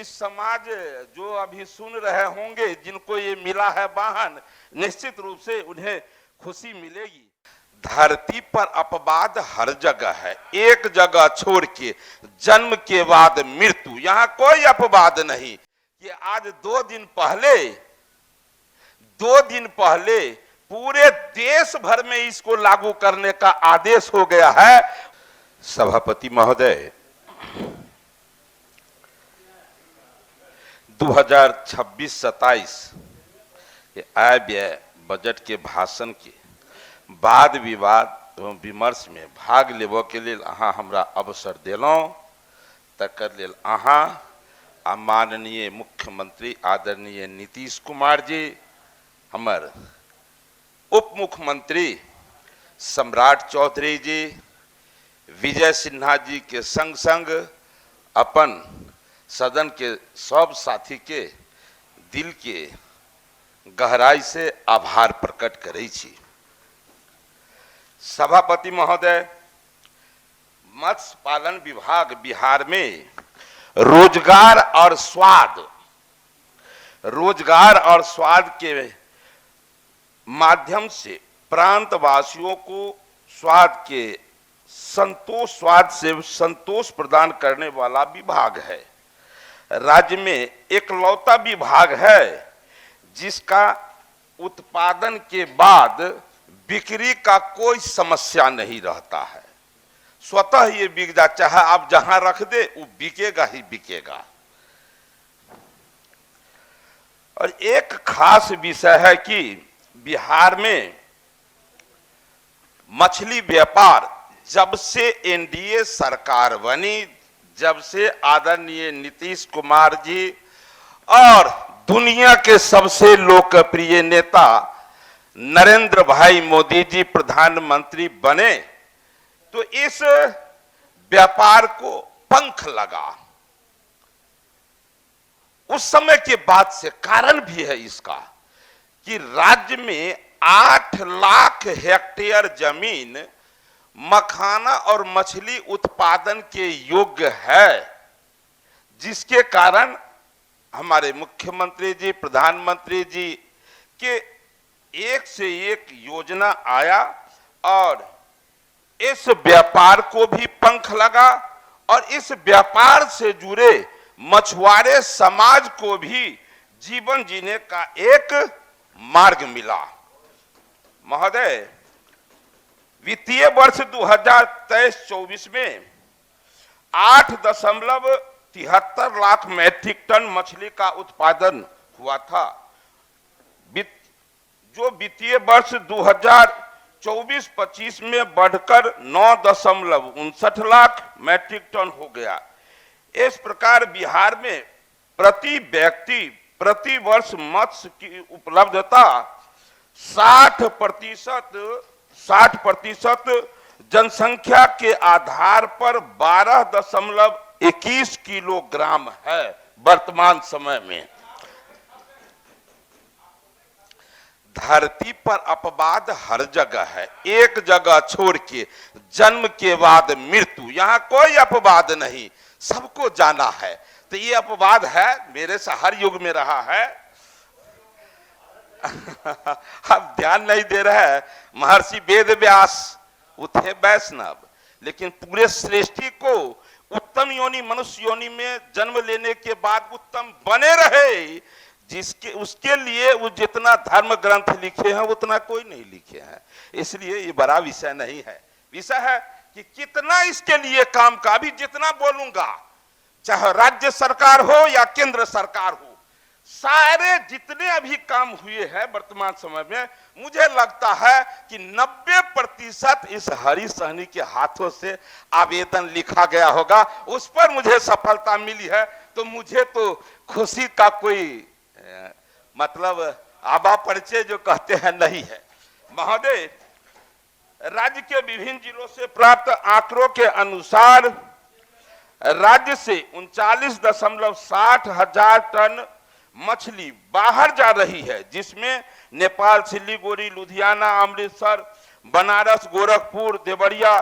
जिस समाज जो अभी सुन रहे होंगे, जिनको ये मिला है वाहन, निश्चित रूप से उन्हें खुशी मिलेगी। धरती पर अपवाद हर जगह है, एक जगह छोड़ के जन्म के बाद मृत्यु, यहाँ कोई अपवाद नहीं। कि आज 2 दिन पहले पूरे देश भर में इसको लागू करने का आदेश हो गया है। सभापति महोदय, 2026-27 के आय व्यय बजट के भाषण के वाद विवाद एवं विमर्श में भाग लेबो के लिए अहाँ हमरा अवसर दिलौं, तकर लेल अहाँ आ माननीय मुख्यमंत्री आदरणीय नीतीश कुमार जी, हमर उप मुख्यमंत्री सम्राट चौधरी जी, विजय सिन्हा जी के संग संग अपन सदन के सब साथी के दिल के गहराई से आभार प्रकट करै छी। सभापति महोदय, मत्स्य पालन विभाग बिहार में रोजगार और स्वाद के माध्यम से प्रांतवासियों को स्वाद से संतोष प्रदान करने वाला विभाग है। राज्य में एकलौता विभाग है जिसका उत्पादन के बाद बिक्री का कोई समस्या नहीं रहता है। स्वतः ये बिक जा, चाहे आप जहां रख दे वो बिकेगा ही बिकेगा। और एक खास विषय है कि बिहार में मछली व्यापार जब से एनडीए सरकार बनी, जब से आदरणीय नीतीश कुमार जी और दुनिया के सबसे लोकप्रिय नेता नरेंद्र भाई मोदी जी प्रधानमंत्री बने, तो इस व्यापार को पंख लगा। उस समय के बाद से कारण भी है इसका कि राज्य में 8 लाख हेक्टेयर जमीन मखाना और मछली उत्पादन के योग्य है, जिसके कारण हमारे मुख्यमंत्री जी, प्रधानमंत्री जी के एक से एक योजना आया और इस व्यापार को भी पंख लगा और इस व्यापार से जुड़े मछुआरे समाज को भी जीवन जीने का एक मार्ग मिला। महोदय, वित्तीय वर्ष 2023-24 में 8.73 लाख मैट्रिक टन मछली का उत्पादन हुआ था, जो वित्तीय वर्ष 2024-25 में बढ़कर 9.59 लाख मैट्रिक टन हो गया। इस प्रकार बिहार में प्रति व्यक्ति प्रति वर्ष मत्स्य की उपलब्धता 60% जनसंख्या के आधार पर 12.21 किलोग्राम है वर्तमान समय में। धरती पर अपवाद हर जगह है, एक जगह छोड़ के जन्म के बाद मृत्यु, यहाँ कोई अपवाद नहीं, सबको जाना है। तो ये अपवाद है, मेरे से हर युग में रहा है। अब ध्यान नहीं दे रहे हैं। महर्षि वेद व्यास उठे वैष्णव, लेकिन पूरे सृष्टि को उत्तम योनि मनुष्य योनि में जन्म लेने के बाद उत्तम बने रहे, जिसके उसके लिए वो जितना धर्म ग्रंथ लिखे हैं उतना कोई नहीं लिखे हैं। इसलिए ये बड़ा विषय नहीं है। विषय है कि कितना इसके लिए काम का, अभी जितना बोलूंगा, चाहे राज्य सरकार हो या केंद्र सरकार हो, सारे जितने अभी काम हुए हैं वर्तमान समय में, मुझे लगता है कि 90% इस हरी सहनी के हाथों से आवेदन लिखा गया होगा, उस पर मुझे सफलता मिली है। तो मुझे तो खुशी का कोई मतलब आबा परिचय जो कहते हैं नहीं है। महोदय, राज्य के विभिन्न जिलों से प्राप्त आंकड़ों के अनुसार राज्य से 39.60 हजार टन मछली बाहर जा रही है, जिसमें नेपाल, सिलीगुड़ी, लुधियाना, अमृतसर, बनारस, गोरखपुर, देवरिया,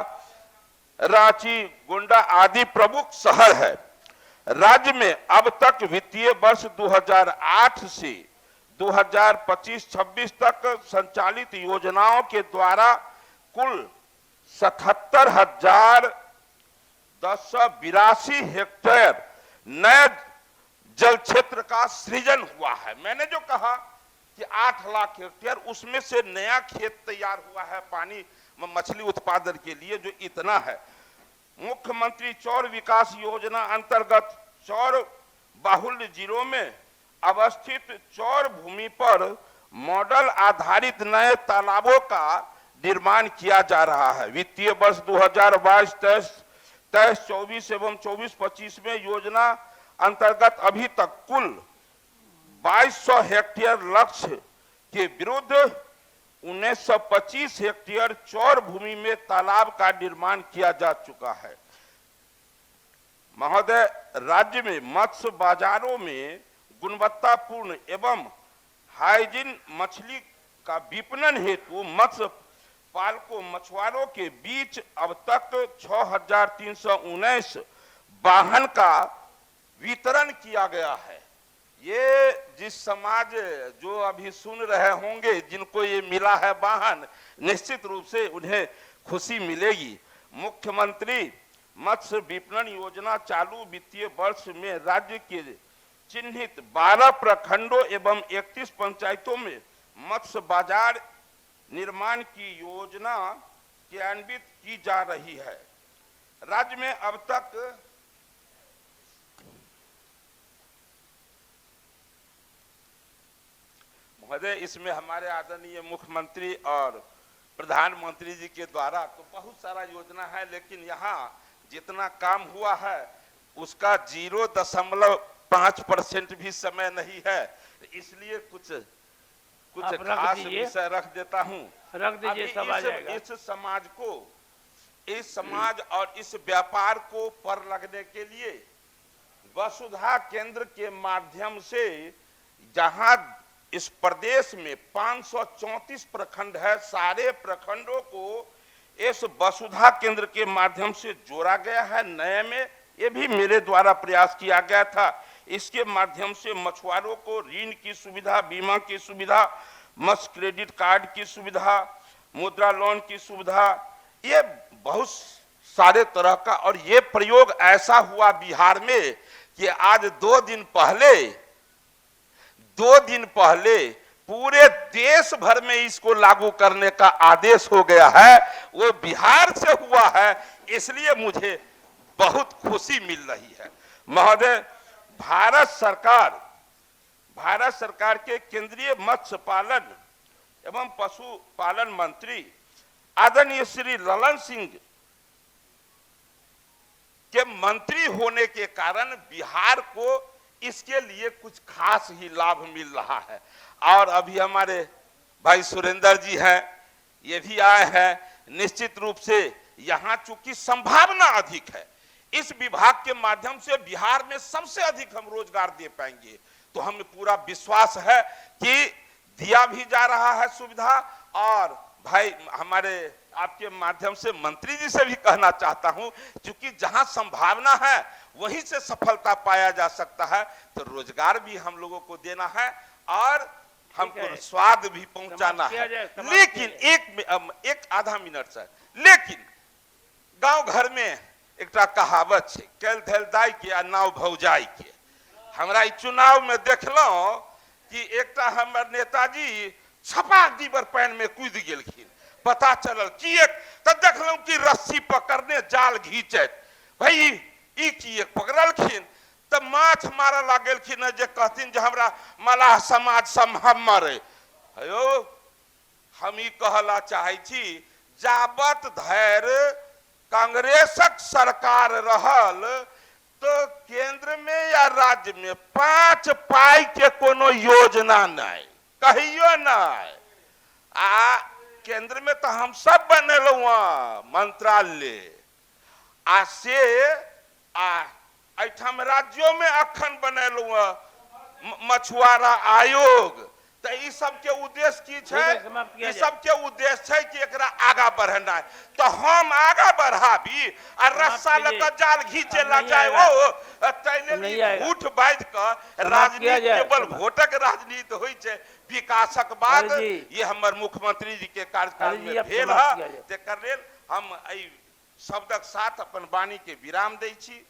रांची, गोंडा आदि प्रमुख शहर है। राज्य में अब तक वित्तीय वर्ष 2008 से 2025-26 तक संचालित योजनाओं के द्वारा कुल 77,1082 हेक्टेयर नए जल क्षेत्र का सृजन हुआ है। मैंने जो कहा कि 8 लाख हेक्टेयर, उसमें से नया खेत तैयार हुआ है पानी मछली उत्पादन के लिए, जो इतना है। मुख्यमंत्री चौर विकास योजना अंतर्गत चौर बाहुल्य जिलों में अवस्थित चौर भूमि पर मॉडल आधारित नए तालाबों का निर्माण किया जा रहा है। वित्तीय वर्ष 2022-23-24 एवं 24-25 में योजना अंतर्गत अभी तक कुल 2200 हेक्टेयर लक्ष्य के विरुद्ध 1925 हेक्टेयर चौर भूमि में तालाब का निर्माण किया जा चुका है। महोदय, राज्य में मत्स्य बाजारों में गुणवत्तापूर्ण एवं हाइजीन मछली का विपणन हेतु मत्स्य पालकों मछुआरों के बीच अब तक 6,319 वाहन का वितरण किया गया है। ये जिस समाज जो अभी सुन रहे होंगे, जिनको ये मिला है वाहन, निश्चित रूप से उन्हें खुशी मिलेगी। मुख्यमंत्री मत्स्य विपणन योजना चालू वित्तीय वर्ष में राज्य के चिन्हित 12 प्रखंडों एवं 31 पंचायतों में मत्स्य बाजार निर्माण की योजना क्रियान्वित की जा रही है। राज्य में अब तक महोदय, इसमें हमारे आदरणीय मुख्यमंत्री और प्रधानमंत्री जी के द्वारा तो बहुत सारा योजना है, लेकिन यहाँ जितना काम हुआ है उसका 0.5% भी समय नहीं है, इसलिए कुछ खास विषय रख देता हूँ। रख दीजिए, सब आ जाएगा। इस समाज को, इस समाज और इस व्यापार को पर लगने के लिए वसुधा केंद्र के माध्यम से, जहां इस प्रदेश में 534 प्रखंड है, सारे प्रखंडों को इस वसुधा केंद्र के माध्यम से जोड़ा गया है। नए में ये भी मेरे द्वारा प्रयास किया गया था। इसके माध्यम से मछुआरों को ऋण की सुविधा, बीमा की सुविधा, मत्स्य क्रेडिट कार्ड की सुविधा, मुद्रा लोन की सुविधा, ये बहुत सारे तरह का। और ये प्रयोग ऐसा हुआ बिहार में कि आज 2 दिन पहले पूरे देश भर में इसको लागू करने का आदेश हो गया है। वो बिहार से हुआ है, इसलिए मुझे बहुत खुशी मिल रही है। महोदय, भारत सरकार के केंद्रीय मत्स्य पालन एवं पशुपालन मंत्री आदरणीय श्री ललन सिंह के मंत्री होने के कारण बिहार को इसके लिए कुछ खास ही लाभ मिल रहा है। और अभी हमारे भाई सुरेंद्र जी हैं, ये भी आए हैं। निश्चित रूप से यहाँ चूंकि संभावना अधिक है, इस विभाग के माध्यम से बिहार में सबसे अधिक हम रोजगार दे पाएंगे। तो हमें पूरा विश्वास है कि दिया भी जा रहा है सुविधा। और भाई, हमारे आपके माध्यम से मंत्री जी से भी कहना चाहता हूं, क्योंकि जहां संभावना है वहीं से सफलता पाया जा सकता है। तो रोजगार भी हम लोगों को देना है और हमको स्वाद भी पहुंचाना है। लेकिन एक आधा मिनट से, लेकिन गांव घर में एक कहावत है, कैल धैल दाई के आ नाव भौजाई के। हमरा चुनाव में देखलो कि एक हमर नेताजी छपाक दीबर पैन में कूद गेलखिन। पता चलल कि देखलू कि रस्सी पकड़ने जाल घींचत, भाई ई की पकड़लखिन तब माछ मारे लागलखिन जे कहथिन जे हमरा मलाह समाज सम्हमरे। हेयो, हम ई कहला चाहे छी, जाबत धैर्य कांग्रेसक सरकार रहल तो केंद्र में या राज्य में 5 पाई के कोनो योजना नहीं, कहियो नहीं। केंद्र में तो हम सब बनेलू मंत्रालय आ से ऐठम राज्यों में अखन बनेलू मछुआरा आयोग, तो ई सब के उद्देश्य की ठीक है, समाप्त छै किया ई जाए। सब के उद्देश्य है कि एकरा आगा बढ़ना तो हम आगा बढ़ाबी और रस्सा कीजिए। लेकर जाल घींचे अब ला नहीं जाए आएगा। ओ तैले नहीं आएगा। झूठ बाज कर किया राजनीति जाए। केवल वोटक राजनीति होई छै विकासक बाद अरे जी। ये हमर मुख्यमंत्री जी के कार्यकाल अरे जी, में अब भेल समाप्त है किया जाए। तेकर लेल हम एहि शब्दक साथ अपन वाणी के विराम दै छी।